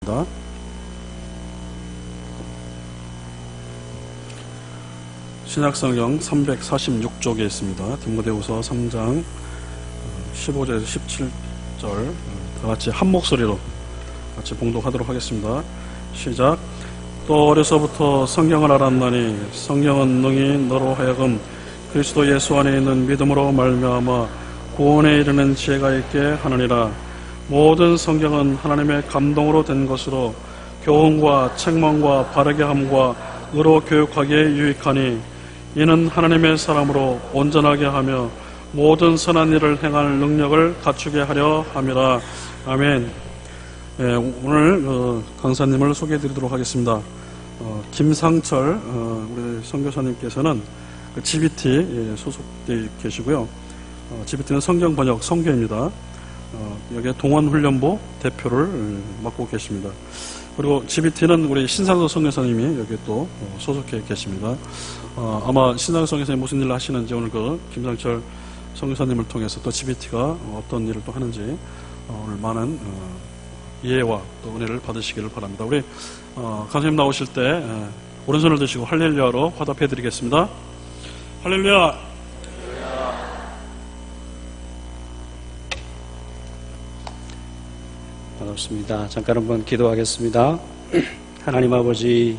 하겠습니다. 신약성경 346쪽에 있습니다. 디모데후서 3장 15절에서 17절 다 같이 한 목소리로 같이 봉독하도록 하겠습니다. 시작. 또 어려서부터 성경을 알았나니 성경은 능히 너로 하여금 그리스도 예수 안에 있는 믿음으로 말미암아 구원에 이르는 지혜가 있게 하느니라. 모든 성경은 하나님의 감동으로 된 것으로 교훈과 책망과 바르게 함과 의로 교육하기에 유익하니 이는 하나님의 사람으로 온전하게 하며 모든 선한 일을 행할 능력을 갖추게 하려 함이라. 아멘. 오늘 강사님을 소개해 드리도록 하겠습니다. 김상철 우리 선교사님께서는 GBT 소속되어 계시고요. GBT는 성경 번역 성교입니다. 여기에 동원훈련부 대표를 맡고 계십니다. 그리고 GBT는 우리 신상도 선교사님이 여기에 또 소속해 계십니다. 아마 신상도 선교사님이 무슨 일을 하시는지 오늘 김상철 선교사님을 통해서 또 GBT가 어떤 일을 또 하는지 오늘 많은 이해와 또 은혜를 받으시기를 바랍니다. 우리 강사님 나오실 때 오른손을 드시고 할렐루야로 화답해 드리겠습니다. 할렐루야. 반갑습니다. 잠깐 한번 기도하겠습니다. 하나님 아버지,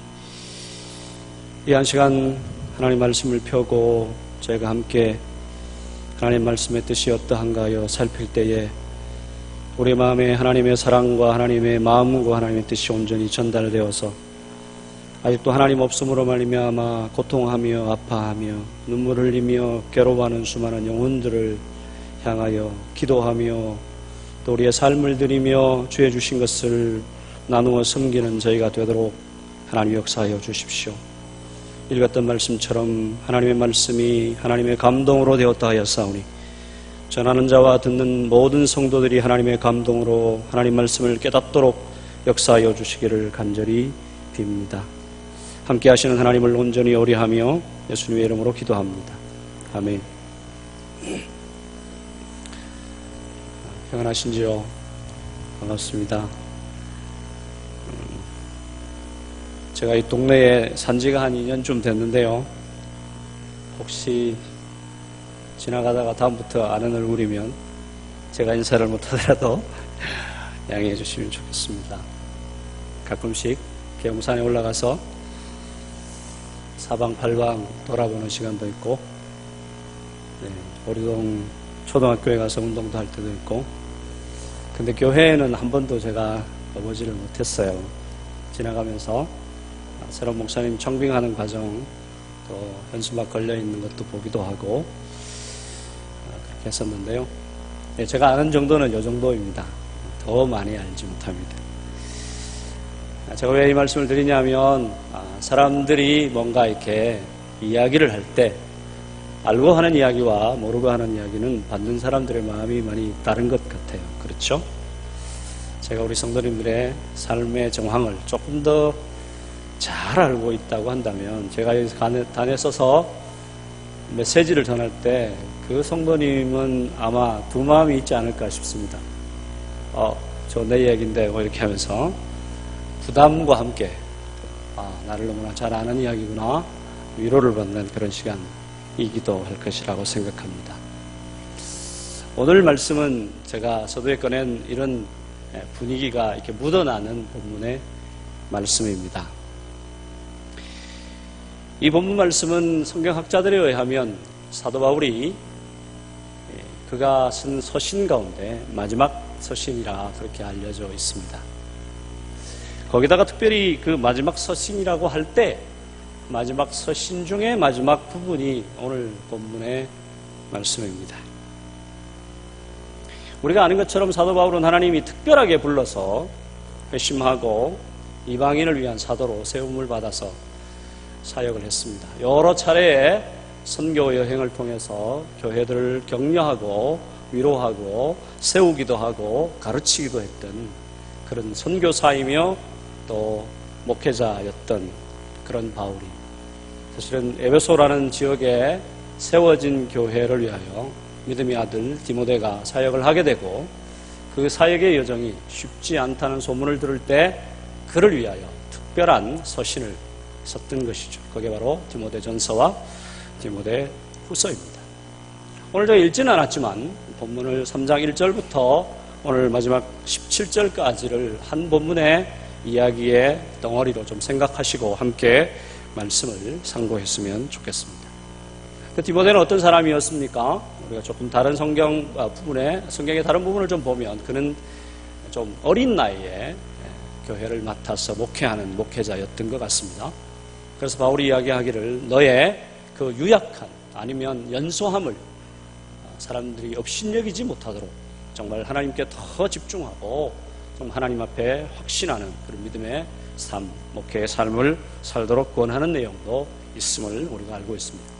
이 한 시간 하나님 말씀을 펴고 저희가 함께 하나님 말씀의 뜻이 어떠한가 하여 살필 때에 우리 마음에 하나님의 사랑과 하나님의 마음과 하나님의 뜻이 온전히 전달되어서 아직도 하나님 없음으로 말미암아 고통하며 아파하며 눈물 흘리며 괴로워하는 수많은 영혼들을 향하여 기도하며 또 우리의 삶을 드리며 주의 주신 것을 나누어 섬기는 저희가 되도록 하나님 역사하여 주십시오. 읽었던 말씀처럼 하나님의 말씀이 하나님의 감동으로 되었다 하였사오니 전하는 자와 듣는 모든 성도들이 하나님의 감동으로 하나님 말씀을 깨닫도록 역사하여 주시기를 간절히 빕니다. 함께 하시는 하나님을 온전히 의뢰하며 예수님의 이름으로 기도합니다. 아멘. 평안하신지요? 반갑습니다. 제가 이 동네에 산지가 한 2년쯤 됐는데요. 혹시 지나가다가 다음부터 아는 얼굴이면 제가 인사를 못하더라도 양해해 주시면 좋겠습니다. 가끔씩 계룡산에 올라가서 사방팔방 돌아보는 시간도 있고, 오리동 초등학교에 가서 운동도 할 때도 있고, 근데 교회에는 한 번도 제가 가보지를 못했어요. 지나가면서 새로운 목사님 청빙하는 과정, 또 현수막 걸려있는 것도 보기도 하고 그렇게 했었는데요. 제가 아는 정도는 이 정도입니다. 더 많이 알지 못합니다. 제가 왜 이 말씀을 드리냐면 사람들이 뭔가 이렇게 이야기를 할 때 알고 하는 이야기와 모르고 하는 이야기는 받는 사람들의 마음이 많이 다른 것 같아요. 그렇죠? 제가 우리 성도님들의 삶의 정황을 조금 더 잘 알고 있다고 한다면 제가 여기서 단에 써서 메시지를 전할 때 그 성도님은 아마 두 마음이 있지 않을까 싶습니다. 저 내 얘기인데 뭐 이렇게 하면서 부담과 함께 나를 너무나 잘 아는 이야기구나 위로를 받는 그런 시간이기도 할 것이라고 생각합니다. 오늘 말씀은 제가 서두에 꺼낸 이런 분위기가 이렇게 묻어나는 본문의 말씀입니다. 이 본문 말씀은 성경학자들에 의하면 사도 바울이 그가 쓴 서신 가운데 마지막 서신이라 그렇게 알려져 있습니다. 거기다가 특별히 그 마지막 서신이라고 할 때 마지막 서신 중에 마지막 부분이 오늘 본문의 말씀입니다. 우리가 아는 것처럼 사도 바울은 하나님이 특별하게 불러서 회심하고 이방인을 위한 사도로 세움을 받아서 사역을 했습니다. 여러 차례의 선교 여행을 통해서 교회들을 격려하고 위로하고 세우기도 하고 가르치기도 했던 그런 선교사이며 또 목회자였던 그런 바울이 사실은 에베소라는 지역에 세워진 교회를 위하여 믿음의 아들 디모데가 사역을 하게 되고 그 사역의 여정이 쉽지 않다는 소문을 들을 때 그를 위하여 특별한 서신을 썼던 것이죠. 그게 바로 디모데전서와 디모데후서입니다. 오늘도 읽지는 않았지만 본문을 3장 1절부터 오늘 마지막 17절까지를 한 본문의 이야기의 덩어리로 좀 생각하시고 함께 말씀을 상고했으면 좋겠습니다. 그 디모데는 어떤 사람이었습니까? 우리가 조금 다른 성경의 다른 부분을 좀 보면 그는 좀 어린 나이에 교회를 맡아서 목회하는 목회자였던 것 같습니다. 그래서 바울이 이야기하기를 너의 그 유약한 아니면 연소함을 사람들이 업신여기지 못하도록 정말 하나님께 더 집중하고 좀 하나님 앞에 확신하는 그런 믿음의 삶, 목회의 삶을 살도록 권하는 내용도 있음을 우리가 알고 있습니다.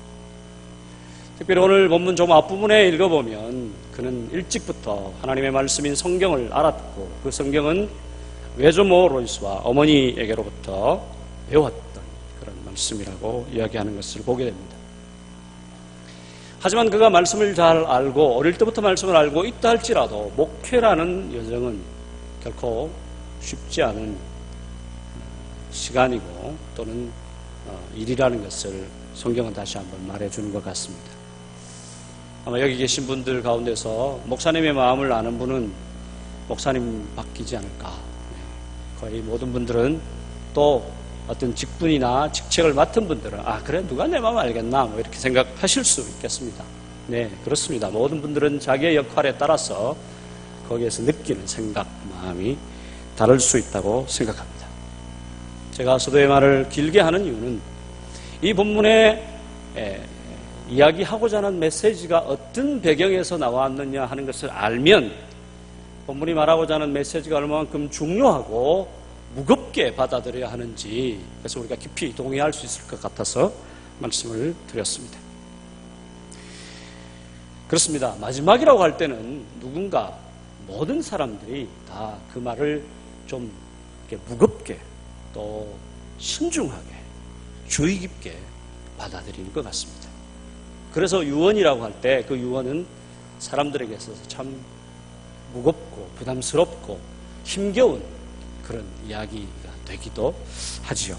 특별히 오늘 본문 좀 앞부분에 읽어보면 그는 일찍부터 하나님의 말씀인 성경을 알았고 그 성경은 외조모 로이스와 어머니에게로부터 배웠던 그런 말씀이라고 이야기하는 것을 보게 됩니다. 하지만 그가 말씀을 잘 알고 어릴 때부터 말씀을 알고 있다 할지라도 목회라는 여정은 결코 쉽지 않은 시간이고 또는 일이라는 것을 성경은 다시 한번 말해주는 것 같습니다. 아마 여기 계신 분들 가운데서 목사님의 마음을 아는 분은 목사님 바뀌지 않을까. 거의 모든 분들은 또 어떤 직분이나 직책을 맡은 분들은 그래 누가 내 마음 알겠나 뭐 이렇게 생각하실 수 있겠습니다. 네, 그렇습니다. 모든 분들은 자기의 역할에 따라서 거기에서 느끼는 생각, 마음이 다를 수 있다고 생각합니다. 제가 서도의 말을 길게 하는 이유는 이 본문에 이야기하고자 하는 메시지가 어떤 배경에서 나왔느냐 하는 것을 알면 본문이 말하고자 하는 메시지가 얼마만큼 중요하고 무겁게 받아들여야 하는지 그래서 우리가 깊이 동의할 수 있을 것 같아서 말씀을 드렸습니다. 그렇습니다. 마지막이라고 할 때는 누군가 모든 사람들이 다 그 말을 좀 무겁게 또 신중하게 주의 깊게 받아들이는 것 같습니다. 그래서 유언이라고 할 때 그 유언은 사람들에게 있어서 참 무겁고 부담스럽고 힘겨운 그런 이야기가 되기도 하지요.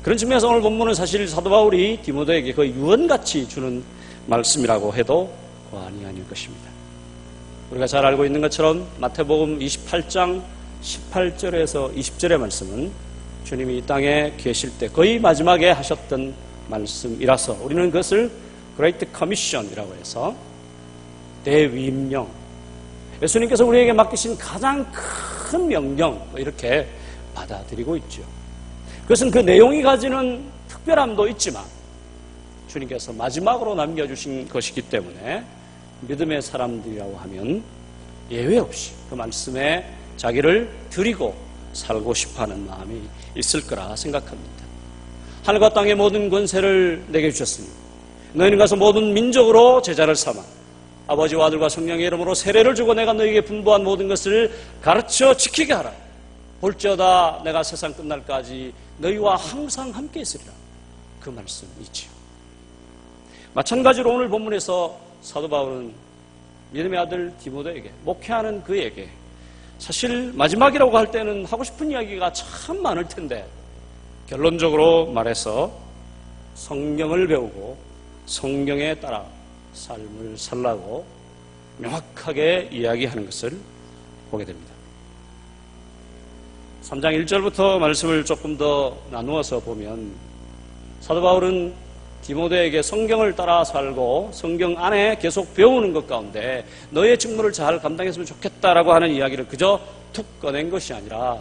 그런 측면에서 오늘 본문은 사실 사도 바울이 디모데에게 거의 유언같이 주는 말씀이라고 해도 과언이 아닐 것입니다. 우리가 잘 알고 있는 것처럼 마태복음 28장 18절에서 20절의 말씀은 주님이 이 땅에 계실 때 거의 마지막에 하셨던 말씀이라서 우리는 그것을 Great Commission이라고 해서 대위임령, 예수님께서 우리에게 맡기신 가장 큰 명령 이렇게 받아들이고 있죠. 그것은 그 내용이 가지는 특별함도 있지만 주님께서 마지막으로 남겨주신 것이기 때문에 믿음의 사람들이라고 하면 예외 없이 그 말씀에 자기를 드리고 살고 싶어하는 마음이 있을 거라 생각합니다. 하늘과 땅의 모든 권세를 내게 주셨으니 너희는 가서 모든 민족으로 제자를 삼아 아버지와 아들과 성령의 이름으로 세례를 주고 내가 너희에게 분부한 모든 것을 가르쳐 지키게 하라. 볼지어다 내가 세상 끝날까지 너희와 항상 함께 있으리라. 그 말씀이지요. 마찬가지로 오늘 본문에서 사도 바울은 믿음의 아들 디모데에게 목회하는 그에게 사실 마지막이라고 할 때는 하고 싶은 이야기가 참 많을 텐데 결론적으로 말해서 성경을 배우고 성경에 따라 삶을 살라고 명확하게 이야기하는 것을 보게 됩니다. 3장 1절부터 말씀을 조금 더 나누어서 보면 사도 바울은 디모데에게 성경을 따라 살고 성경 안에 계속 배우는 것 가운데 너의 직무를 잘 감당했으면 좋겠다라고 하는 이야기를 그저 툭 꺼낸 것이 아니라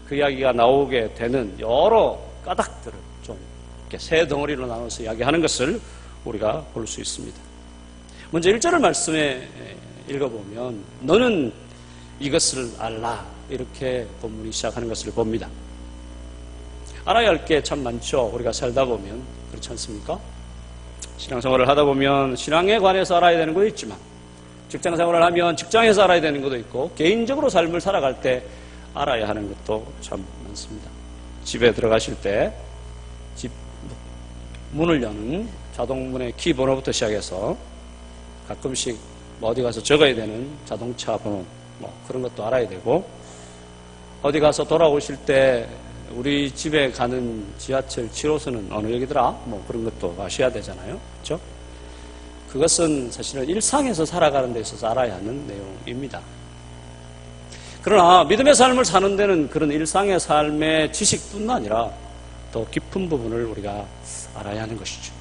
그 이야기가 나오게 되는 여러 까닭들을 좀 이렇게 세 덩어리로 나눠서 이야기하는 것을 우리가 볼 수 있습니다. 먼저 1절을 말씀에 읽어보면 너는 이것을 알라 이렇게 본문이 시작하는 것을 봅니다. 알아야 할 게 참 많죠. 우리가 살다 보면 그렇지 않습니까? 신앙생활을 하다 보면 신앙에 관해서 알아야 되는 것도 있지만 직장생활을 하면 직장에서 알아야 되는 것도 있고 개인적으로 삶을 살아갈 때 알아야 하는 것도 참 많습니다. 집에 들어가실 때 집 문을 여는 자동문의 키 번호부터 시작해서 가끔씩 어디 가서 적어야 되는 자동차 번호 그런 것도 알아야 되고 어디 가서 돌아오실 때 우리 집에 가는 지하철 7호선은 어느 역이더라? 뭐 그런 것도 아셔야 되잖아요. 그렇죠? 그것은 사실은 일상에서 살아가는 데 있어서 알아야 하는 내용입니다. 그러나 믿음의 삶을 사는 데는 그런 일상의 삶의 지식뿐만 아니라 더 깊은 부분을 우리가 알아야 하는 것이죠.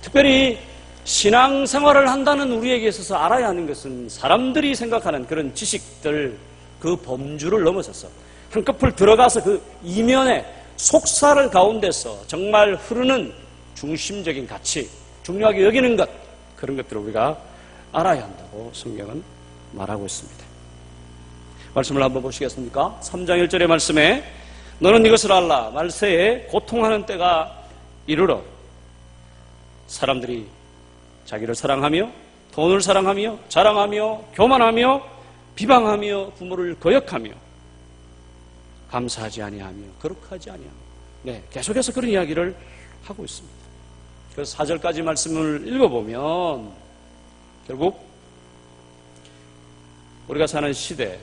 특별히 신앙생활을 한다는 우리에게 있어서 알아야 하는 것은 사람들이 생각하는 그런 지식들, 그 범주를 넘어서서 한꺼풀 들어가서 그 이면의 속사를 가운데서 정말 흐르는 중심적인 가치, 중요하게 여기는 것, 그런 것들을 우리가 알아야 한다고 성경은 말하고 있습니다. 말씀을 한번 보시겠습니까? 3장 1절의 말씀에 너는 이것을 알라. 말세에 고통하는 때가 이르러 사람들이 자기를 사랑하며 돈을 사랑하며 자랑하며 교만하며 비방하며 부모를 거역하며 감사하지 아니하며 거룩하지 아니하며 네, 계속해서 그런 이야기를 하고 있습니다. 그래서 4절까지 말씀을 읽어보면 결국 우리가 사는 시대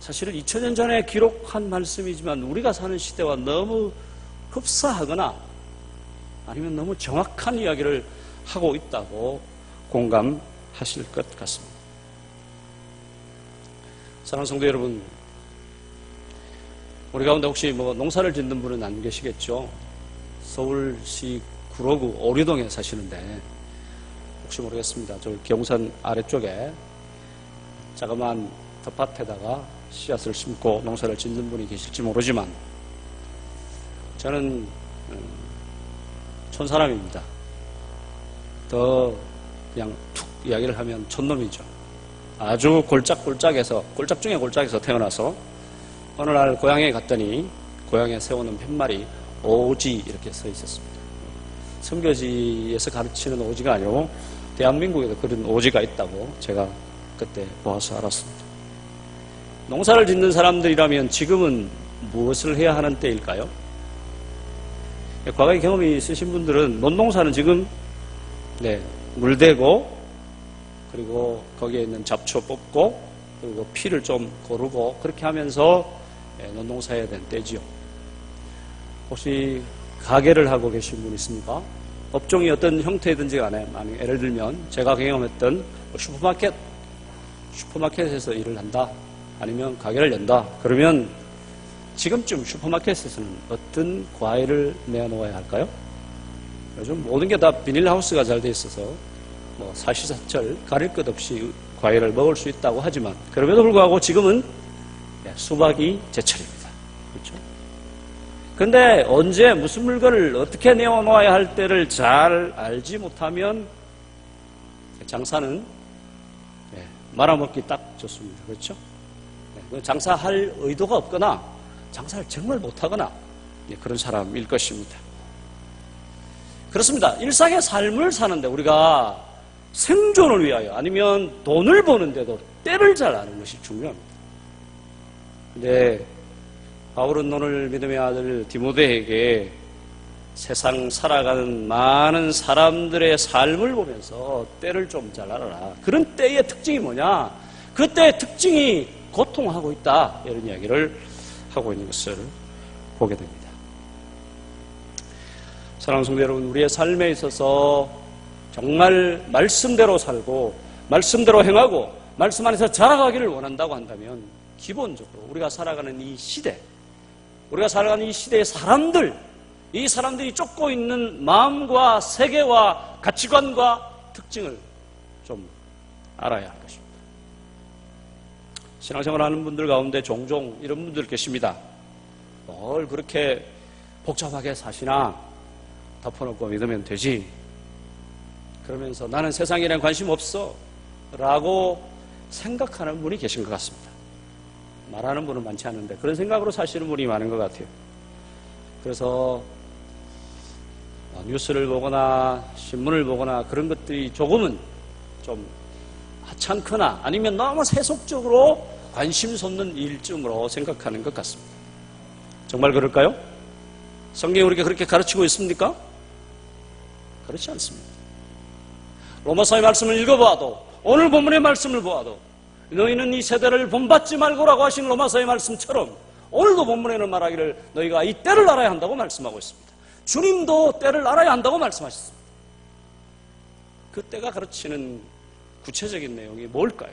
사실은 2000년 전에 기록한 말씀이지만 우리가 사는 시대와 너무 흡사하거나 아니면 너무 정확한 이야기를 하고 있다고 공감하실 것 같습니다. 사랑하는 성도 여러분, 우리 가운데 혹시 뭐 농사를 짓는 분은 안 계시겠죠? 서울시 구로구 오류동에 사시는데 혹시 모르겠습니다. 저 경산 아래쪽에 자그마한 텃밭에다가 씨앗을 심고 농사를 짓는 분이 계실지 모르지만 저는 촌사람입니다. 더 그냥 툭 이야기를 하면 촌놈이죠. 아주 골짝골짝에서 골짝 중에 골짝에서 태어나서 어느 날 고향에 갔더니 고향에 세우는 팻말이 오지 이렇게 써 있었습니다. 선교지에서 가르치는 오지가 아니고 대한민국에도 그런 오지가 있다고 제가 그때 보아서 알았습니다. 농사를 짓는 사람들이라면 지금은 무엇을 해야 하는 때일까요? 과거의 경험이 있으신 분들은 논농사는 지금 물대고 그리고 거기에 있는 잡초 뽑고 그리고 피를 좀 고르고 그렇게 하면서 논농사해야 되는 때지요. 혹시 가게를 하고 계신 분 있습니까? 업종이 어떤 형태이든지 간에 예를 들면 제가 경험했던 슈퍼마켓에서 일을 한다 아니면 가게를 연다 그러면 지금쯤 슈퍼마켓에서는 어떤 과일을 내놓아야 할까요? 요즘 모든 게 다 비닐하우스가 잘 돼 있어서 뭐 사시사철 가릴 것 없이 과일을 먹을 수 있다고 하지만 그럼에도 불구하고 지금은 수박이 제철입니다. 그렇죠? 근데 언제 무슨 물건을 어떻게 내어놓아야 할 때를 잘 알지 못하면 장사는 말아먹기 딱 좋습니다. 그렇죠? 장사할 의도가 없거나 장사를 정말 못하거나 그런 사람일 것입니다. 그렇습니다. 일상의 삶을 사는데 우리가 생존을 위하여 아니면 돈을 버는데도 때를 잘 아는 것이 중요합니다. 근데 바울은 오늘 믿음의 아들 디모데에게 세상 살아가는 많은 사람들의 삶을 보면서 때를 좀 잘 알아라. 그런 때의 특징이 뭐냐? 그 때의 특징이 고통하고 있다. 이런 이야기를 하고 있는 것을 보게 됩니다. 사랑하는 성도 여러분, 우리의 삶에 있어서 정말 말씀대로 살고 말씀대로 행하고 말씀 안에서 자라가기를 원한다고 한다면 기본적으로 우리가 살아가는 이 시대, 우리가 살아가는 이 시대의 사람들, 이 사람들이 쫓고 있는 마음과 세계와 가치관과 특징을 좀 알아야 할 것입니다. 신앙생활 하는 분들 가운데 종종 이런 분들 계십니다. 뭘 그렇게 복잡하게 사시나 덮어놓고 믿으면 되지. 그러면서 나는 세상에 대한 관심 없어 라고 생각하는 분이 계신 것 같습니다. 말하는 분은 많지 않은데 그런 생각으로 사시는 분이 많은 것 같아요. 그래서 뉴스를 보거나 신문을 보거나 그런 것들이 조금은 좀 하찮거나 아니면 너무 세속적으로 관심 솟는 일쯤으로 생각하는 것 같습니다. 정말 그럴까요? 성경이 우리가 그렇게 가르치고 있습니까? 그렇지 않습니다. 로마서의 말씀을 읽어봐도 오늘 본문의 말씀을 보아도 너희는 이 세대를 본받지 말고라고 하신 로마서의 말씀처럼 오늘도 본문에는 말하기를 너희가 이 때를 알아야 한다고 말씀하고 있습니다. 주님도 때를 알아야 한다고 말씀하셨습니다. 그 때가 가르치는 구체적인 내용이 뭘까요?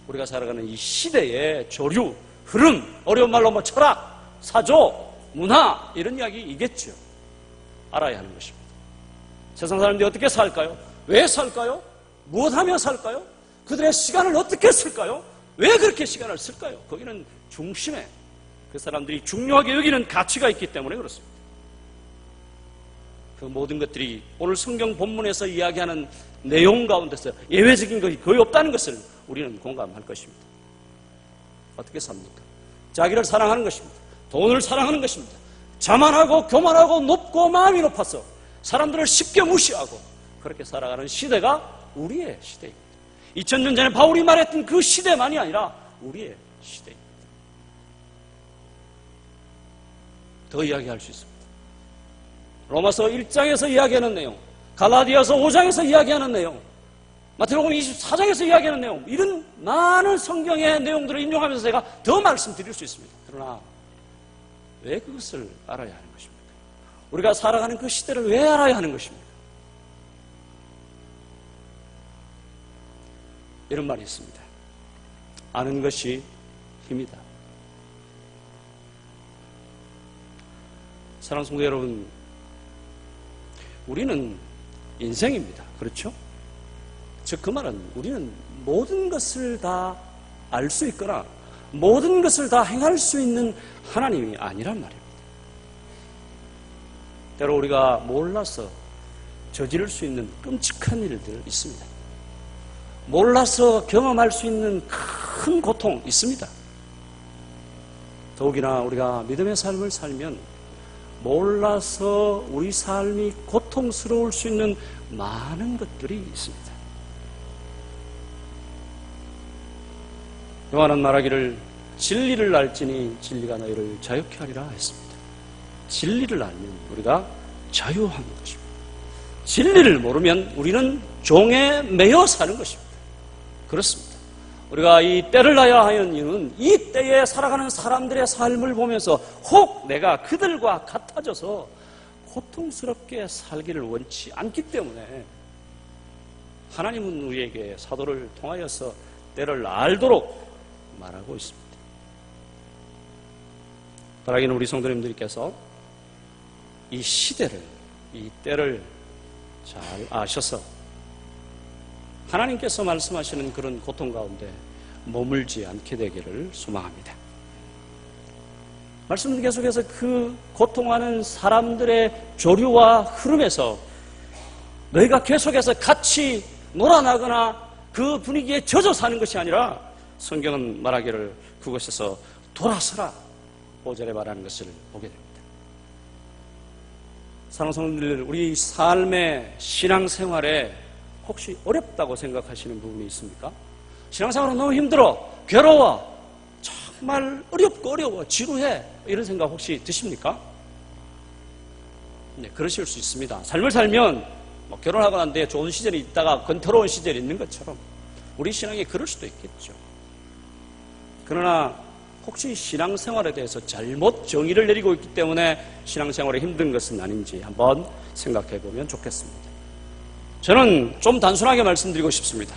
우리가 살아가는 이 시대의 조류, 흐름, 어려운 말로 뭐 철학, 사조, 문화 이런 이야기이겠죠. 알아야 하는 것입니다. 세상 사람들이 어떻게 살까요? 왜 살까요? 무엇하며 살까요? 그들의 시간을 어떻게 쓸까요? 왜 그렇게 시간을 쓸까요? 거기는 중심에 그 사람들이 중요하게 여기는 가치가 있기 때문에 그렇습니다. 그 모든 것들이 오늘 성경 본문에서 이야기하는 내용 가운데서 예외적인 것이 거의 없다는 것을 우리는 공감할 것입니다. 어떻게 삽니까? 자기를 사랑하는 것입니다. 돈을 사랑하는 것입니다. 자만하고 교만하고 높고 마음이 높아서 사람들을 쉽게 무시하고 그렇게 살아가는 시대가 우리의 시대입니다. 2000년 전에 바울이 말했던 그 시대만이 아니라 우리의 시대입니다. 더 이야기할 수 있습니다. 로마서 1장에서 이야기하는 내용, 갈라디아서 5장에서 이야기하는 내용, 마태복음 24장에서 이야기하는 내용, 이런 많은 성경의 내용들을 인용하면서 제가 더 말씀드릴 수 있습니다. 그러나 왜 그것을 알아야 하는 것입니까? 우리가 살아가는 그 시대를 왜 알아야 하는 것입니까? 이런 말이 있습니다. 아는 것이 힘이다. 사랑하는 성도 여러분, 우리는 인생입니다. 그렇죠? 즉 그 말은 우리는 모든 것을 다 알 수 있거나 모든 것을 다 행할 수 있는 하나님이 아니란 말입니다. 때로 우리가 몰라서 저지를 수 있는 끔찍한 일들 있습니다. 몰라서 경험할 수 있는 큰 고통 있습니다. 더욱이나 우리가 믿음의 삶을 살면 몰라서 우리 삶이 고통스러울 수 있는 많은 것들이 있습니다. 요한은 말하기를 진리를 알지니 진리가 너희를 자유케 하리라 했습니다. 진리를 알면 우리가 자유한 것입니다. 진리를 모르면 우리는 종에 매여 사는 것입니다. 그렇습니다. 우리가 이 때를 알아야 하는 이유는 이 때에 살아가는 사람들의 삶을 보면서 혹 내가 그들과 같아져서 고통스럽게 살기를 원치 않기 때문에 하나님은 우리에게 사도를 통하여서 때를 알도록 말하고 있습니다. 바라기는 우리 성도님들께서 이 시대를, 이 때를 잘 아셔서 하나님께서 말씀하시는 그런 고통 가운데 머물지 않게 되기를 소망합니다. 말씀 계속해서 그 고통하는 사람들의 조류와 흐름에서 너희가 계속해서 같이 놀아나거나 그 분위기에 젖어 사는 것이 아니라 성경은 말하기를 그곳에서 돌아서라 5절에 말하는 것을 보게 됩니다. 사랑하는 성도들, 우리 삶의 신앙생활에 혹시 어렵다고 생각하시는 부분이 있습니까? 신앙생활은 너무 힘들어, 괴로워, 정말 어렵고 어려워, 지루해 이런 생각 혹시 드십니까? 네, 그러실 수 있습니다. 삶을 살면 결혼하고 난 뒤에 좋은 시절이 있다가 건태로운 시절이 있는 것처럼 우리 신앙이 그럴 수도 있겠죠. 그러나 혹시 신앙생활에 대해서 잘못 정의를 내리고 있기 때문에 신앙생활에 힘든 것은 아닌지 한번 생각해 보면 좋겠습니다. 저는 좀 단순하게 말씀드리고 싶습니다.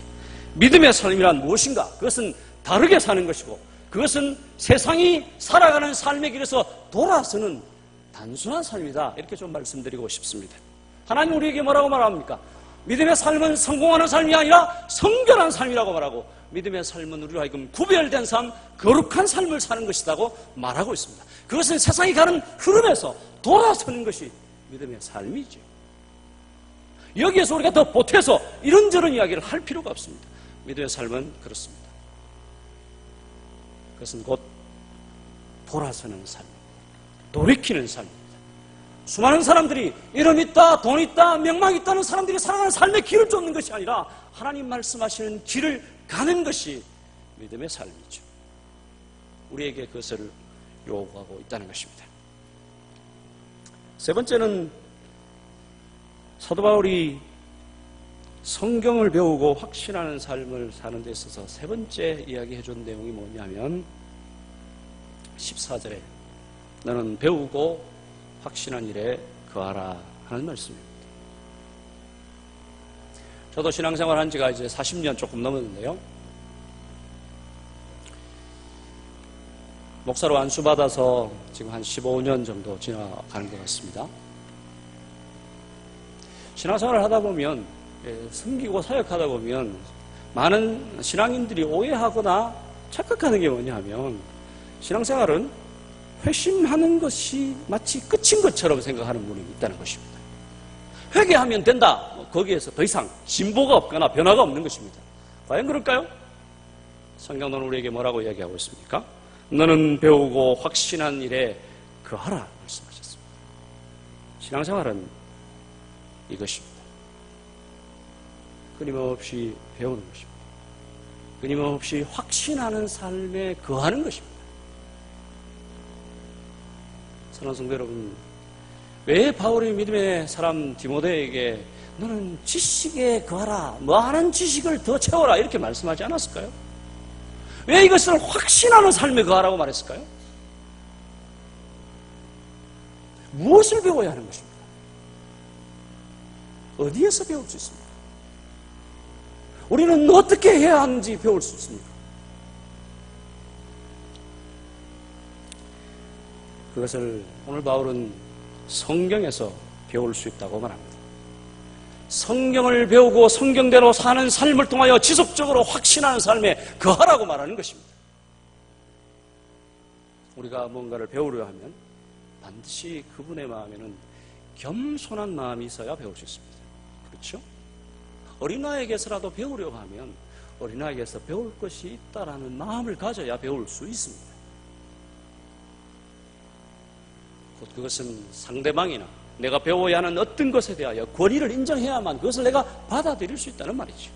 믿음의 삶이란 무엇인가? 그것은 다르게 사는 것이고 그것은 세상이 살아가는 삶의 길에서 돌아서는 단순한 삶이다. 이렇게 좀 말씀드리고 싶습니다. 하나님 우리에게 뭐라고 말합니까? 믿음의 삶은 성공하는 삶이 아니라 성결한 삶이라고 말하고 믿음의 삶은 우리로 하여금 구별된 삶, 거룩한 삶을 사는 것이라고 말하고 있습니다. 그것은 세상이 가는 흐름에서 돌아서는 것이 믿음의 삶이죠. 여기에서 우리가 더 보태서 이런저런 이야기를 할 필요가 없습니다. 믿음의 삶은 그렇습니다. 그것은 곧 돌아서는 삶입니다. 돌이키는 삶입니다. 수많은 사람들이 이름 있다, 돈 있다, 명망 있다는 사람들이 살아가는 삶의 길을 쫓는 것이 아니라 하나님 말씀하시는 길을 가는 것이 믿음의 삶이죠. 우리에게 그것을 요구하고 있다는 것입니다. 세 번째는 사도 바울이 성경을 배우고 확신하는 삶을 사는 데 있어서 세 번째 이야기해 준 내용이 뭐냐면 14절에 너는 배우고 확신한 일에 거하라 하는 말씀입니다. 저도 신앙생활 한 지가 이제 40년 조금 넘었는데요. 목사로 안수받아서 지금 한 15년 정도 지나가는 것 같습니다. 신앙생활을 하다 보면, 섬기고 사역하다 보면 많은 신앙인들이 오해하거나 착각하는 게 뭐냐면 신앙생활은 회심하는 것이 마치 끝인 것처럼 생각하는 분이 있다는 것입니다. 회개하면 된다. 거기에서 더 이상 진보가 없거나 변화가 없는 것입니다. 과연 그럴까요? 성경은 우리에게 뭐라고 이야기하고 있습니까? 너는 배우고 확신한 일에 거하라 말씀하셨습니다. 신앙생활은 이것입니다. 끊임없이 배우는 것입니다. 끊임없이 확신하는 삶에 거하는 것입니다. 사랑하는 성도 여러분, 왜 바울이 믿음의 사람 디모데에게 너는 지식에 거하라, 많은 지식을 더 채워라 이렇게 말씀하지 않았을까요? 왜 이것을 확신하는 삶에 거하라고 말했을까요? 무엇을 배워야 하는 것입니까? 어디에서 배울 수 있습니까? 우리는 어떻게 해야 하는지 배울 수 있습니까? 그것을 오늘 바울은 성경에서 배울 수 있다고 말합니다. 성경을 배우고 성경대로 사는 삶을 통하여 지속적으로 확신하는 삶에 거하라고 말하는 것입니다. 우리가 뭔가를 배우려 하면 반드시 그분의 마음에는 겸손한 마음이 있어야 배울 수 있습니다. 그렇죠? 어린아이에게서라도 배우려고 하면 어린아이에게서 배울 것이 있다라는 마음을 가져야 배울 수 있습니다. 곧 그것은 상대방이나 내가 배워야 하는 어떤 것에 대하여 권위를 인정해야만 그것을 내가 받아들일 수 있다는 말이죠.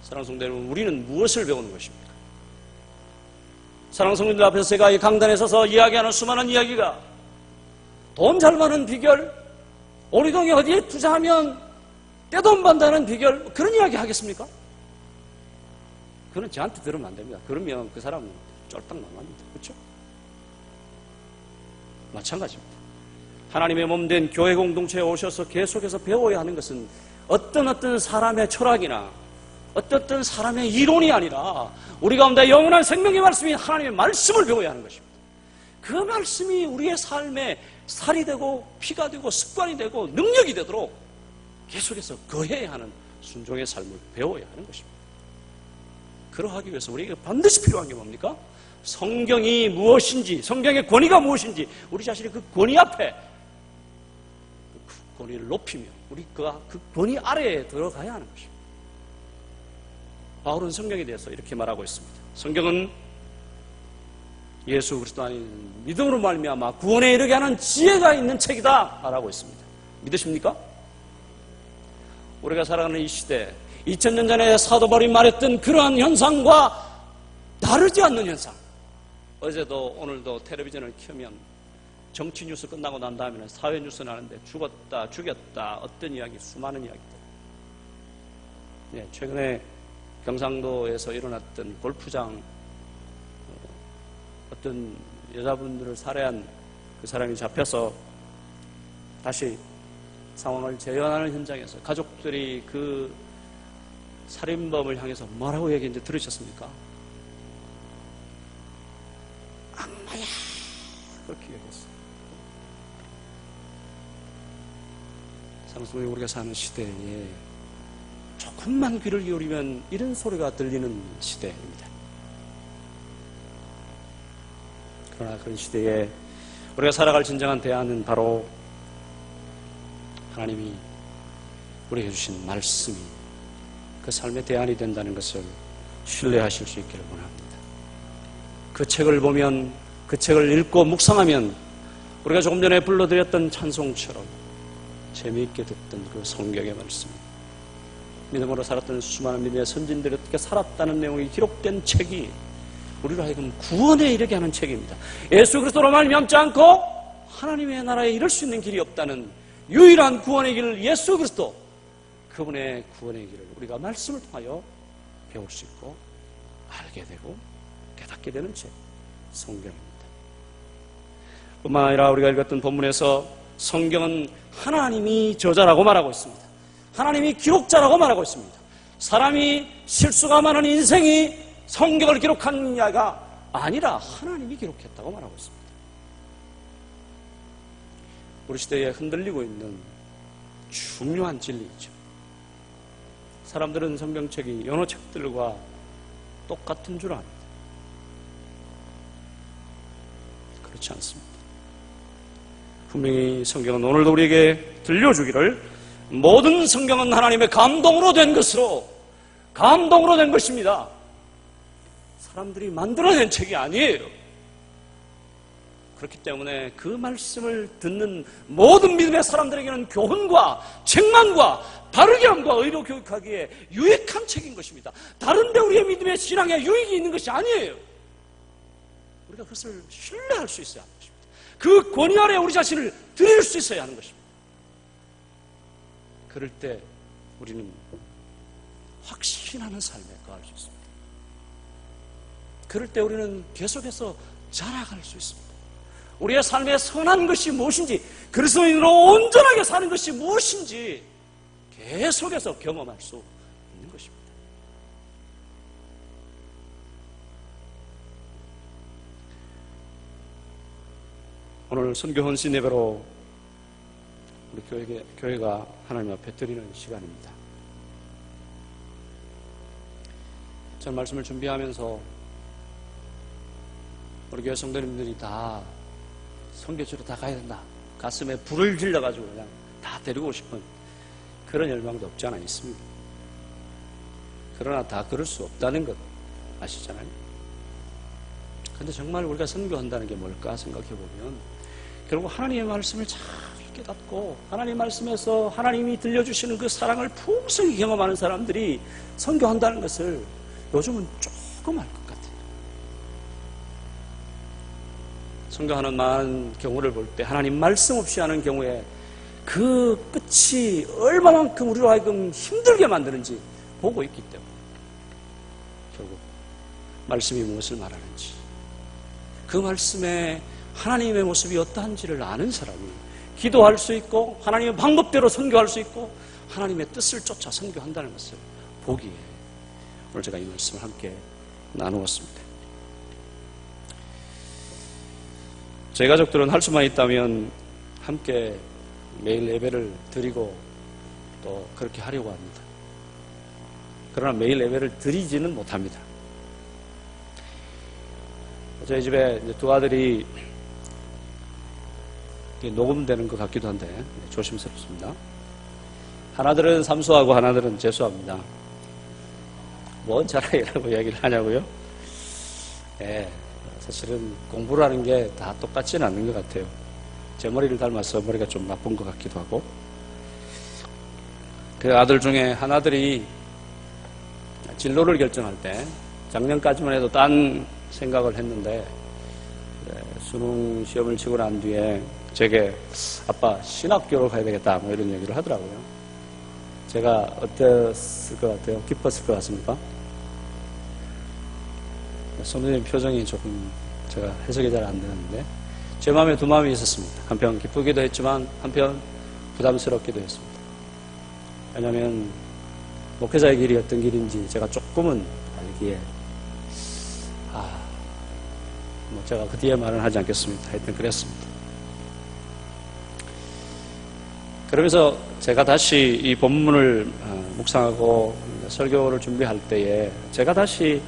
사랑하는 성도 여러분, 우리는 무엇을 배우는 것입니까? 사랑하는 성도들 앞에서 제가 이 강단에 서서 이야기하는 수많은 이야기가 돈 잘 버는 비결, 우리 동에 어디에 투자하면 떼돈 번다는 비결, 그런 이야기 하겠습니까? 그건 저한테 들으면 안 됩니다. 그러면 그 사람은 쫄딱 망합니다. 그렇죠? 마찬가지입니다. 하나님의 몸된 교회 공동체에 오셔서 계속해서 배워야 하는 것은 어떤 사람의 철학이나 어떤 사람의 이론이 아니라 우리 가운데 영원한 생명의 말씀인 하나님의 말씀을 배워야 하는 것입니다. 그 말씀이 우리의 삶에 살이 되고 피가 되고 습관이 되고 능력이 되도록 계속해서 거해야 하는 순종의 삶을 배워야 하는 것입니다. 그러하기 위해서 우리에게 반드시 필요한 게 뭡니까? 성경이 무엇인지, 성경의 권위가 무엇인지 우리 자신이 그 권위 앞에 그 권위를 높이며 우리가 그 권위 아래에 들어가야 하는 것입니다. 바울은 성경에 대해서 이렇게 말하고 있습니다. 성경은 예수 그리스도 안에 믿음으로 말미암아 구원에 이르게 하는 지혜가 있는 책이다 말하고 있습니다. 믿으십니까? 우리가 살아가는 이 시대, 2000년 전에 사도 바울이 말했던 그러한 현상과 다르지 않는 현상. 어제도 오늘도 텔레비전을 켜면 정치 뉴스 끝나고 난 다음에는 사회 뉴스 나는데 죽었다, 죽였다, 어떤 이야기, 수많은 이야기들. 네, 최근에 경상도에서 일어났던 골프장 어떤 여자분들을 살해한 그 사람이 잡혀서 다시 상황을 재현하는 현장에서 가족들이 그 살인범을 향해서 뭐라고 얘기했는지 들으셨습니까? 악마야! 그렇게 얘기했어요. 사랑스러운 우리가 사는 시대에 조금만 귀를 기울이면 이런 소리가 들리는 시대입니다. 그러나 그런 시대에 우리가 살아갈 진정한 대안은 바로 하나님이 우리에게 주신 말씀이 그 삶의 대안이 된다는 것을 신뢰하실 수 있기를 원합니다. 그 책을 보면, 그 책을 읽고 묵상하면 우리가 조금 전에 불러드렸던 찬송처럼 재미있게 듣던 그 성경의 말씀, 믿음으로 살았던 수많은 믿음의 선진들이 어떻게 살았다는 내용이 기록된 책이 우리로 하여금 구원에 이르게 하는 책입니다. 예수 그리스도로 말미암지 않고 하나님의 나라에 이를 수 있는 길이 없다는 유일한 구원의 길 예수 그리스도, 그분의 구원의 길을 우리가 말씀을 통하여 배울 수 있고 알게 되고 깨닫게 되는 책, 성경입니다. 뿐만 아니라 우리가 읽었던 본문에서 성경은 하나님이 저자라고 말하고 있습니다. 하나님이 기록자라고 말하고 있습니다. 사람이 실수가 많은 인생이 성경을 기록한 자가 아니라 하나님이 기록했다고 말하고 있습니다. 우리 시대에 흔들리고 있는 중요한 진리이죠. 사람들은 성경책이 여러 책들과 똑같은 줄 압니다. 그렇지 않습니다. 분명히 성경은 오늘도 우리에게 들려주기를 모든 성경은 하나님의 감동으로 된 것입니다. 사람들이 만들어낸 책이 아니에요. 그렇기 때문에 그 말씀을 듣는 모든 믿음의 사람들에게는 교훈과 책망과 바르게 함과 의로 교육하기에 유익한 책인 것입니다. 다른데 우리의 믿음의 신앙에 유익이 있는 것이 아니에요. 우리가 그것을 신뢰할 수 있어야 하는 것입니다. 그 권위 아래 우리 자신을 드릴 수 있어야 하는 것입니다. 그럴 때 우리는 확신하는 삶에 거할 수 있습니다. 그럴 때 우리는 계속해서 자라갈 수 있습니다. 우리의 삶에 선한 것이 무엇인지, 그리스도인으로 온전하게 사는 것이 무엇인지 계속해서 경험할 수 있는 것입니다. 오늘 선교 헌신 예배로 우리 교회가 하나님 앞에 드리는 시간입니다. 전 말씀을 준비하면서 우리 교회 성도님들이 다 선교지로 다 가야 된다, 가슴에 불을 질러가지고 그냥 다 데리고 싶은 그런 열망도 없지 않아 있습니다. 그러나 다 그럴 수 없다는 것 아시잖아요. 근데 정말 우리가 선교한다는 게 뭘까 생각해보면 결국 하나님의 말씀을 잘 깨닫고 하나님 말씀에서 하나님이 들려주시는 그 사랑을 풍성히 경험하는 사람들이 선교한다는 것을 요즘은 조금 알 것 같아요. 선교하는 많은 경우를 볼 때 하나님 말씀 없이 하는 경우에 그 끝이 얼마만큼 우리로 하여금 힘들게 만드는지 보고 있기 때문에 결국 말씀이 무엇을 말하는지, 그 말씀에 하나님의 모습이 어떠한지를 아는 사람이 기도할 수 있고 하나님의 방법대로 선교할 수 있고 하나님의 뜻을 쫓아 선교한다는 것을 보기에 오늘 제가 이 말씀을 함께 나누었습니다. 저희 가족들은 할 수만 있다면 함께 매일 예배를 드리고 또 그렇게 하려고 합니다. 그러나 매일 예배를 드리지는 못합니다. 저희 집에 이제 두 아들이 녹음되는 것 같기도 한데 조심스럽습니다. 하나들은 삼수하고 하나들은 재수합니다. 뭔 자랑이라고 얘기를 하냐고요? 예, 사실은 공부를 하는 게 다 똑같지는 않는 것 같아요. 제 머리를 닮아서 머리가 좀 나쁜 것 같기도 하고. 그 아들 중에 하나들이 진로를 결정할 때 작년까지만 해도 딴 생각을 했는데 수능 시험을 치고 난 뒤에 제게 아빠 신학교로 가야 되겠다 뭐 이런 얘기를 하더라고요. 제가 어땠을 것 같아요? 기뻤을 것 같습니까? 선생님 표정이 조금 제가 해석이 잘 안 되는데 제 마음에 두 마음이 있었습니다. 한편 기쁘기도 했지만 한편 부담스럽기도 했습니다. 왜냐하면 목회자의 길이 어떤 길인지 제가 조금은 알기에 뭐 제가 그 뒤에 말은 하지 않겠습니다. 하여튼 그랬습니다. 그러면서 제가 다시 이 본문을 묵상하고 설교를 준비할 때에 제가 다시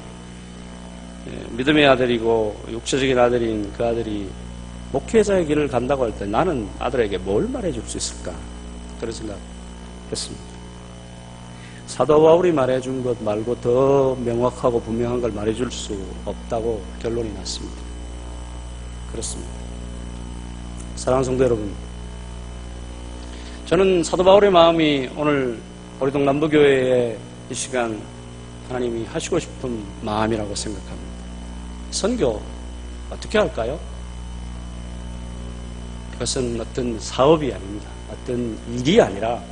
믿음의 아들이고 육체적인 아들인 그 아들이 목회자의 길을 간다고 할 때 나는 아들에게 뭘 말해줄 수 있을까? 그런 생각했습니다. 사도 바울이 말해준 것 말고 더 명확하고 분명한 걸 말해줄 수 없다고 결론이 났습니다. 그렇습니다. 사랑하는 성도 여러분, 저는 사도 바울의 마음이 오늘 우리동 남부교회의 이 시간 하나님이 하시고 싶은 마음이라고 생각합니다. 선교 어떻게 할까요? 그것은 어떤 사업이 아닙니다. 어떤 일이 아니라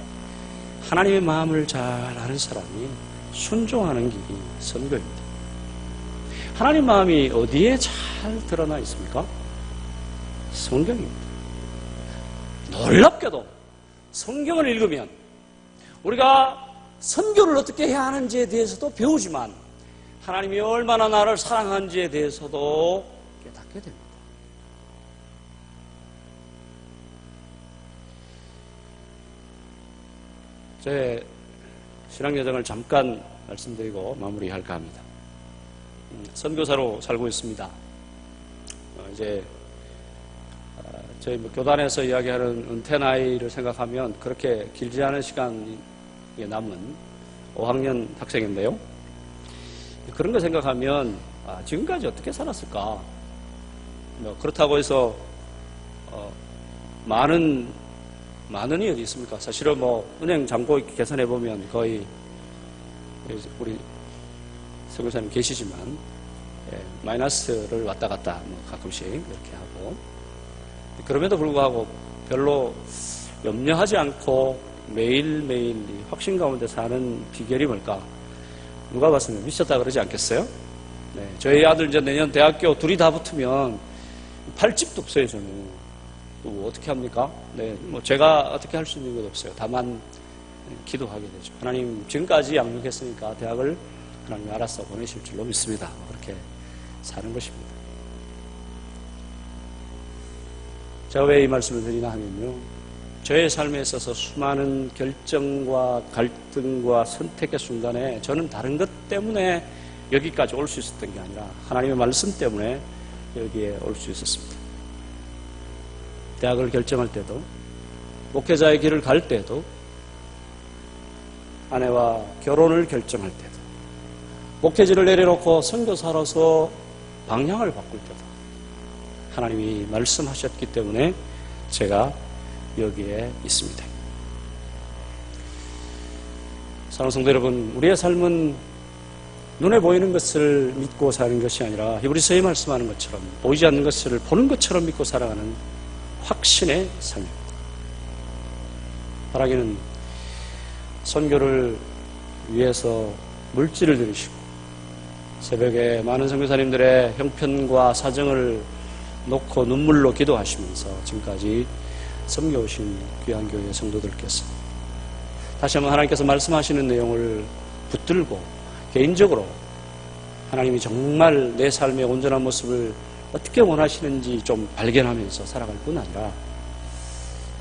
하나님의 마음을 잘 아는 사람이 순종하는 길이 선교입니다. 하나님 마음이 어디에 잘 드러나 있습니까? 성경입니다. 놀랍게도 성경을 읽으면 우리가 선교를 어떻게 해야 하는지에 대해서도 배우지만 하나님이 얼마나 나를 사랑하는지에 대해서도 깨닫게 됩니다. 제 신앙 여정을 잠깐 말씀드리고 마무리할까 합니다. 선교사로 살고 있습니다. 이제 저희 교단에서 이야기하는 은퇴 나이를 생각하면 그렇게 길지 않은 시간이 남은 5학년 학생인데요. 그런 거 생각하면 지금까지 어떻게 살았을까? 그렇다고 해서 많은 이 어디 있습니까? 사실은 은행 잔고 계산해 보면 거의 우리 선교사님 계시지만 마이너스를 왔다 갔다 가끔씩 이렇게 하고, 그럼에도 불구하고 별로 염려하지 않고 매일매일 확신 가운데 사는 비결이 뭘까? 누가 봤으면 미쳤다 그러지 않겠어요? 네, 저희 아들 이제 내년 대학교 둘이 다 붙으면 팔집도 없어요. 저는 또 어떻게 합니까? 네, 제가 어떻게 할 수 있는 것 없어요. 다만 기도하게 되죠. 하나님 지금까지 양육했으니까 대학을 하나님 알아서 보내실 줄로 믿습니다. 그렇게 사는 것입니다. 제가 왜 이 말씀을 드리나 하면요, 저의 삶에 있어서 수많은 결정과 갈등과 선택의 순간에 저는 다른 것 때문에 여기까지 올 수 있었던 게 아니라 하나님의 말씀 때문에 여기에 올 수 있었습니다. 대학을 결정할 때도, 목회자의 길을 갈 때도, 아내와 결혼을 결정할 때도, 목회지를 내려놓고 선교사로서 방향을 바꿀 때도 하나님이 말씀하셨기 때문에 제가 여기에 있습니다. 사랑하는 성도 여러분, 우리의 삶은 눈에 보이는 것을 믿고 사는 것이 아니라 히브리서에 말씀하는 것처럼 보이지 않는 것을 보는 것처럼 믿고 살아가는 확신의 삶입니다. 바라기는 선교를 위해서 물질을 들이시고 새벽에 많은 선교사님들의 형편과 사정을 놓고 눈물로 기도하시면서 지금까지 섬겨오신 귀한 교회 성도들께서 다시 한번 하나님께서 말씀하시는 내용을 붙들고 개인적으로 하나님이 정말 내 삶의 온전한 모습을 어떻게 원하시는지 좀 발견하면서 살아갈 뿐 아니라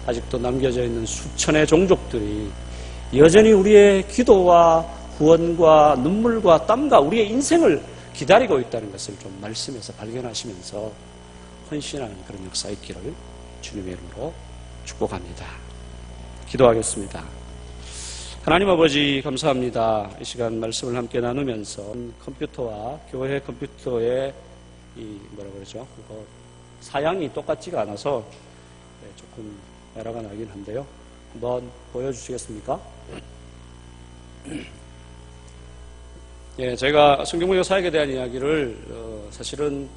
아직도 남겨져 있는 수천의 종족들이 여전히 우리의 기도와 후원과 눈물과 땀과 우리의 인생을 기다리고 있다는 것을 좀 말씀에서 발견하시면서 헌신하는 그런 역사 있기를 주님의 이름으로 축복합니다. 기도하겠습니다. 하나님 아버지 감사합니다. 이 시간 말씀을 함께 나누면서 컴퓨터와 교회 컴퓨터의 그거 사양이 똑같지가 않아서 조금 에러가 나긴 한데요. 한번 보여주시겠습니까? 예, 제가 성경문역 사역에 대한 이야기를 사실은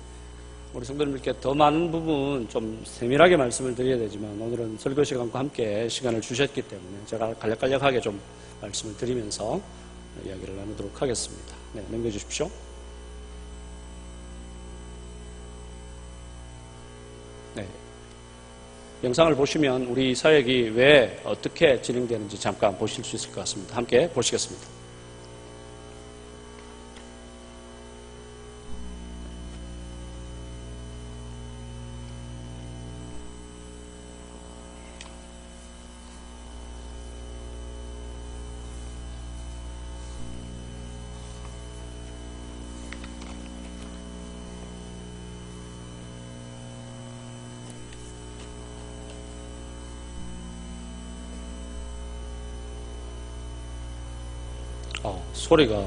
우리 성도님들께 더 많은 부분 좀 세밀하게 말씀을 드려야 되지만 오늘은 설교 시간과 함께 시간을 주셨기 때문에 제가 간략간략하게 좀 말씀을 드리면서 이야기를 나누도록 하겠습니다. 네, 넘겨주십시오. 네, 영상을 보시면 우리 사역이 왜 어떻게 진행되는지 잠깐 보실 수 있을 것 같습니다. 함께 보시겠습니다. 소리가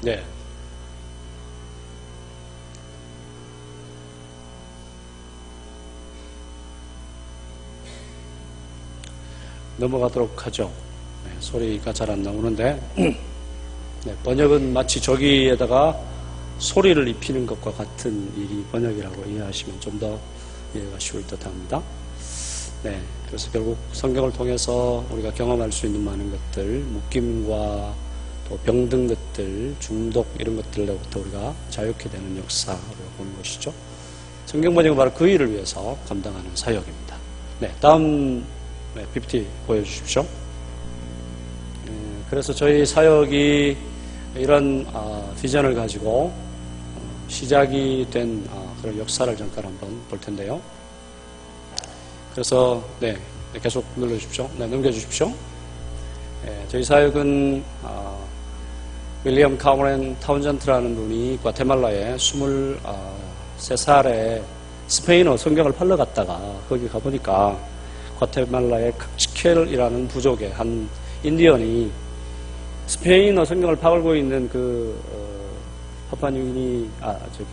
네. 넘어가도록 하죠. 네, 소리가 잘 안 나오는데 네, 번역은 마치 저기에다가 소리를 입히는 것과 같은 일이 번역이라고 이해하시면 좀 더 이해가 쉬울 듯 합니다. 네, 그래서 결국 성경을 통해서 우리가 경험할 수 있는 많은 것들, 묶임과 또 병든 것들, 중독 이런 것들로부터 우리가 자유케 되는 역사로 보는 것이죠. 성경 번역은 바로 그 일을 위해서 감당하는 사역입니다. 네, 다음 PPT 보여주십시오. 그래서 저희 사역이 이런 비전을 가지고 시작이 된 그런 역사를 잠깐 한번 볼 텐데요. 그래서 계속 눌러주십시오. 넘겨주십시오. 저희 사역은 윌리엄 카머런 타운전트라는 분이 과테말라에 23살에 스페인어 성경을 팔러 갔다가 거기 가보니까 과테말라의 칵치켈이라는 부족의 한 인디언이 스페인어 성경을 팔고 있는 파푸아뉴기니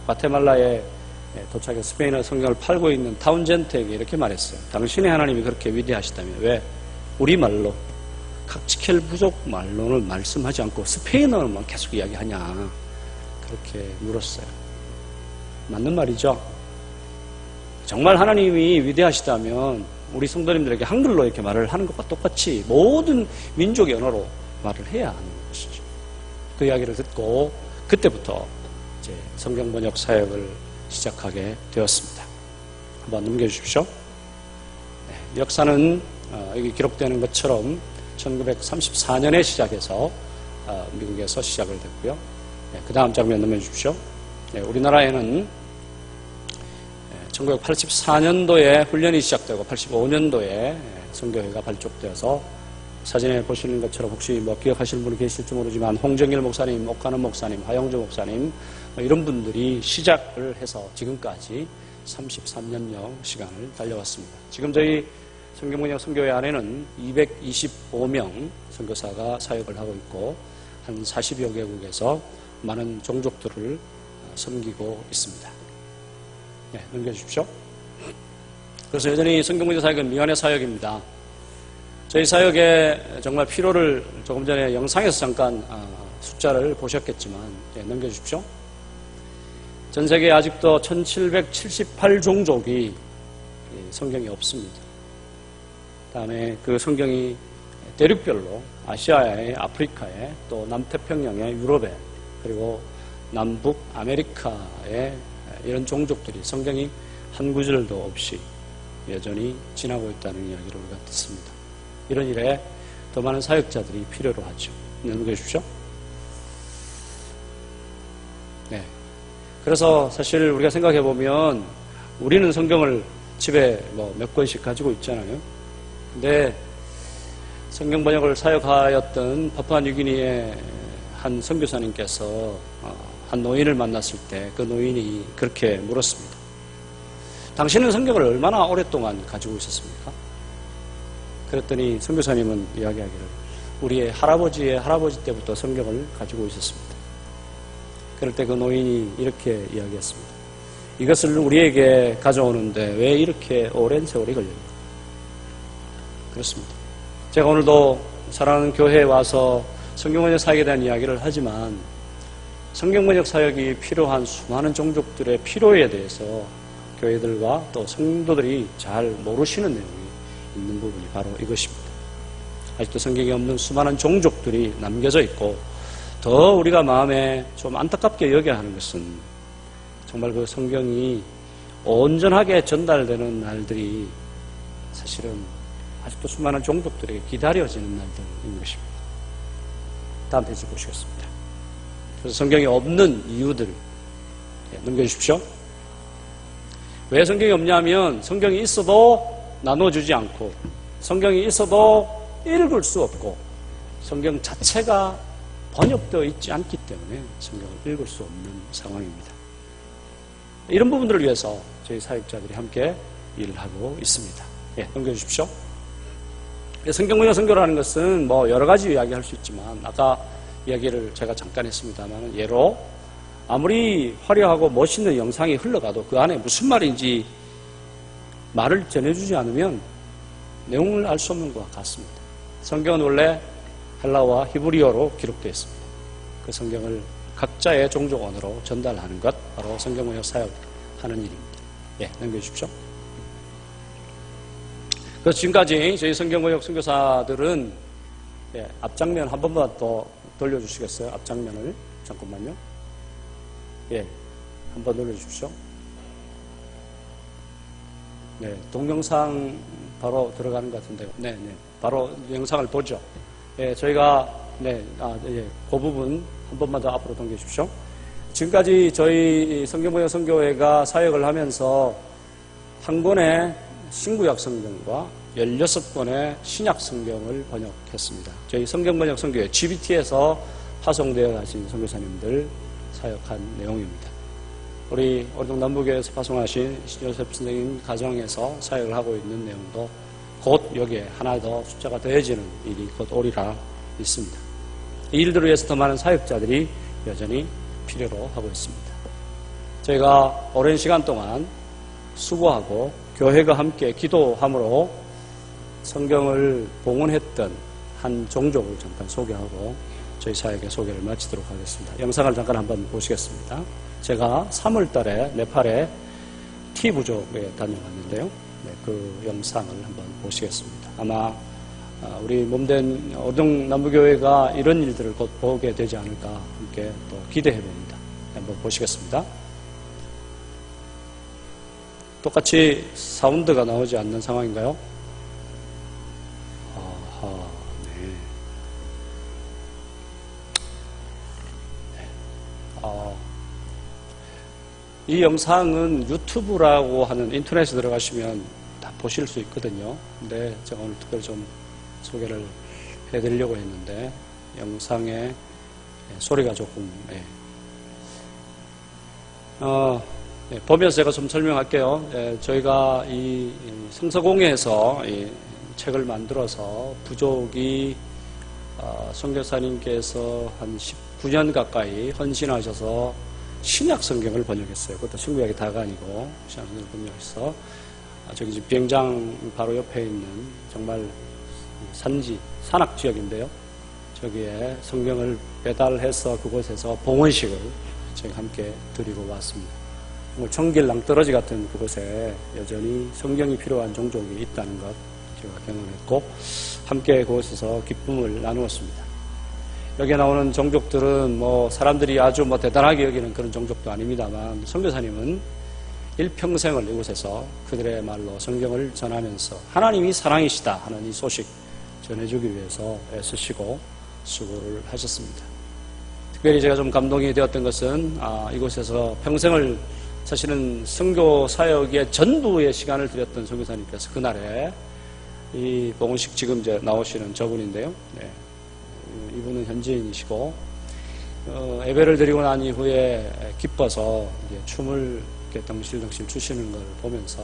과테말라에 도착해 스페인어 성경을 팔고 있는 타운젠트에게 이렇게 말했어요. 당신의 하나님이 그렇게 위대하시다면 왜 우리말로 칵치켈 부족 말로는 말씀하지 않고 스페인어로만 계속 이야기하냐, 그렇게 물었어요. 맞는 말이죠. 정말 하나님이 위대하시다면 우리 성도님들에게 한글로 이렇게 말을 하는 것과 똑같이 모든 민족의 언어로 말을 해야 하는 것이죠. 그 이야기를 듣고 그때부터 이제 성경 번역 사역을 시작하게 되었습니다. 한번 넘겨주십시오. 네, 역사는 여기 기록되는 것처럼 1934년에 시작해서 미국에서 시작을 됐고요. 네, 그 다음 장면 넘겨주십시오. 네, 우리나라에는 1984년도에 훈련이 시작되고 85년도에 선교회가 발족되어서 사진에 보시는 것처럼 혹시 기억하시는 분이 계실지 모르지만 홍정일 목사님, 옥가는 목사님, 하영조 목사님 이런 분들이 시작을 해서 지금까지 33년여 시간을 달려왔습니다. 지금 저희 성경번역 선교회 안에는 225명 선교사가 사역을 하고 있고 한 40여 개국에서 많은 종족들을 섬기고 있습니다. 네, 넘겨주십시오. 그래서 여전히 성경번역 사역은 미완의 사역입니다. 저희 사역에 정말 필요를 조금 전에 영상에서 잠깐 숫자를 보셨겠지만 넘겨주십시오. 전 세계에 아직도 1778종족이 성경이 없습니다. 다음에 그 성경이 대륙별로 아시아에, 아프리카에, 또 남태평양에, 유럽에, 그리고 남북 아메리카에 이런 종족들이 성경이 한 구절도 없이 여전히 지나고 있다는 이야기를 우리가 듣습니다. 이런 일에 더 많은 사역자들이 필요로 하죠. 넘겨주십시오. 네. 그래서 사실 우리가 생각해 보면 우리는 성경을 집에 몇 권씩 가지고 있잖아요. 근데 성경 번역을 사역하였던 파푸아뉴기니의 한 선교사님께서 한 노인을 만났을 때 그 노인이 그렇게 물었습니다. 당신은 성경을 얼마나 오랫동안 가지고 있었습니까? 그랬더니 선교사님은 이야기하기를 우리의 할아버지의 할아버지 때부터 성경을 가지고 있었습니다. 그럴 때 그 노인이 이렇게 이야기했습니다. 이것을 우리에게 가져오는데 왜 이렇게 오랜 세월이 걸립니까? 그렇습니다. 제가 오늘도 사랑하는 교회에 와서 성경번역 사역에 대한 이야기를 하지만 성경번역 사역이 필요한 수많은 종족들의 필요에 대해서 교회들과 또 성도들이 잘 모르시는 내용이 있는 부분이 바로 이것입니다. 아직도 성경이 없는 수많은 종족들이 남겨져 있고 더 우리가 마음에 좀 안타깝게 여겨야 하는 것은 정말 그 성경이 온전하게 전달되는 날들이 사실은 아직도 수많은 종족들에게 기다려지는 날들인 것입니다. 다음 페이지 보시겠습니다. 그래서 성경이 없는 이유들 넘겨주십시오. 왜 성경이 없냐면 성경이 있어도 나눠주지 않고 성경이 있어도 읽을 수 없고 성경 자체가 번역되어 있지 않기 때문에 성경을 읽을 수 없는 상황입니다. 이런 부분들을 위해서 저희 사역자들이 함께 일을 하고 있습니다. 넘겨주십시오. 성경번역 선교라는 것은 여러 가지 이야기할 수 있지만 아까 이야기를 제가 잠깐 했습니다만 예로 아무리 화려하고 멋있는 영상이 흘러가도 그 안에 무슨 말인지 말을 전해주지 않으면 내용을 알 수 없는 것과 같습니다. 성경은 원래 헬라어와 히브리어로 기록되어 있습니다. 그 성경을 각자의 종족 언어로 전달하는 것, 바로 성경번역 사역하는 일입니다. 예, 넘겨주십시오. 그래서 지금까지 저희 성경번역 선교사들은 앞장면 한 번만 더 돌려주시겠어요? 앞장면을 잠깐만요. 예, 한번 돌려주십시오. 네, 동영상 바로 들어가는 것 같은데요. 네, 바로 영상을 보죠. 예, 저희가 그 부분 한 번만 더 앞으로 당겨주십시오. 지금까지 저희 성경번역 선교회가 사역을 하면서 한 권의 신구약 성경과 16권의 신약 성경을 번역했습니다. 저희 성경번역 선교회 GBT에서 파송되어 가신 선교사님들 사역한 내용입니다. 우리 오르동 남부교회에서 파송하신 요셉 선생님 가정에서 사역을 하고 있는 내용도 곧 여기에 하나 더 숫자가 더해지는 일이 곧 오리라 있습니다. 이 일들을 위해서 더 많은 사역자들이 여전히 필요로 하고 있습니다. 저희가 오랜 시간 동안 수고하고 교회가 함께 기도함으로 성경을 봉헌했던 한 종족을 잠깐 소개하고 저희 사역의 소개를 마치도록 하겠습니다. 영상을 잠깐 한번 보시겠습니다. 제가 3월 달에 네팔의 티 부족에 다녀왔는데요. 그 영상을 한번 보시겠습니다. 아마 우리 몸된 오르동 남부교회가 이런 일들을 곧 보게 되지 않을까 함께 또 기대해 봅니다. 한번 보시겠습니다. 똑같이 사운드가 나오지 않는 상황인가요? 이 영상은 유튜브라고 하는 인터넷에 들어가시면 다 보실 수 있거든요. 근데 제가 오늘 특별히 좀 소개를 해드리려고 했는데 영상에 소리가 조금 보면서 제가 좀 설명할게요. 저희가 이 성서공회에서 이 책을 만들어서 부족이 선교사님께서 한 19년 가까이 헌신하셔서 신약 성경을 번역했어요. 그것도 신구약이 다가 아니고 신약 성경을 번역해서 저기 지금 비행장 바로 옆에 있는 정말 산지 산악 지역인데요. 저기에 성경을 배달해서 그곳에서 봉헌식을 저희가 함께 드리고 왔습니다. 정말 청길 낭떠러지 같은 그곳에 여전히 성경이 필요한 종족이 있다는 것 제가 경험했고 함께 그곳에서 기쁨을 나누었습니다. 여기에 나오는 종족들은 사람들이 아주 대단하게 여기는 그런 종족도 아닙니다만 선교사님은 일평생을 이곳에서 그들의 말로 성경을 전하면서 하나님이 사랑이시다 하는 이 소식 전해주기 위해서 애쓰시고 수고를 하셨습니다. 특별히 제가 좀 감동이 되었던 것은 이곳에서 평생을 사실은 선교 사역의 전부의 시간을 들였던 선교사님께서 그날에 이 봉헌식 지금 이제 나오시는 저분인데요. 이분은 현지인이시고 예배를 드리고 난 이후에 기뻐서 이제 춤을 이렇게 덩실덩실 추시는 걸 보면서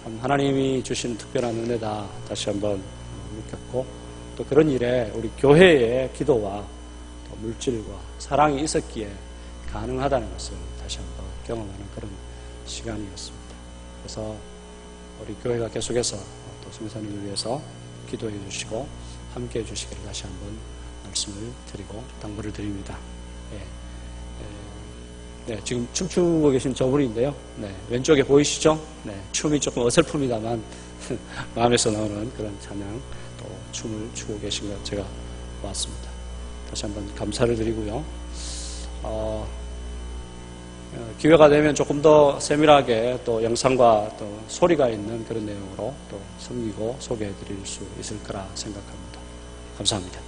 참 하나님이 주시는 특별한 은혜다 다시 한번 느꼈고 또 그런 일에 우리 교회의 기도와 또 물질과 사랑이 있었기에 가능하다는 것을 다시 한번 경험하는 그런 시간이었습니다. 그래서 우리 교회가 계속해서 또 선교사님을 위해서 기도해 주시고 함께 해주시기를 다시 한번 말씀을 드리고 당부를 드립니다. 지금 춤추고 계신 저분인데요. 왼쪽에 보이시죠? 춤이 조금 어설픕니다만 마음에서 나오는 그런 찬양 또 춤을 추고 계신 것 제가 봤습니다. 다시 한번 감사를 드리고요. 기회가 되면 조금 더 세밀하게 또 영상과 또 소리가 있는 그런 내용으로 또 섬기고 소개해 드릴 수 있을 거라 생각합니다. 감사합니다.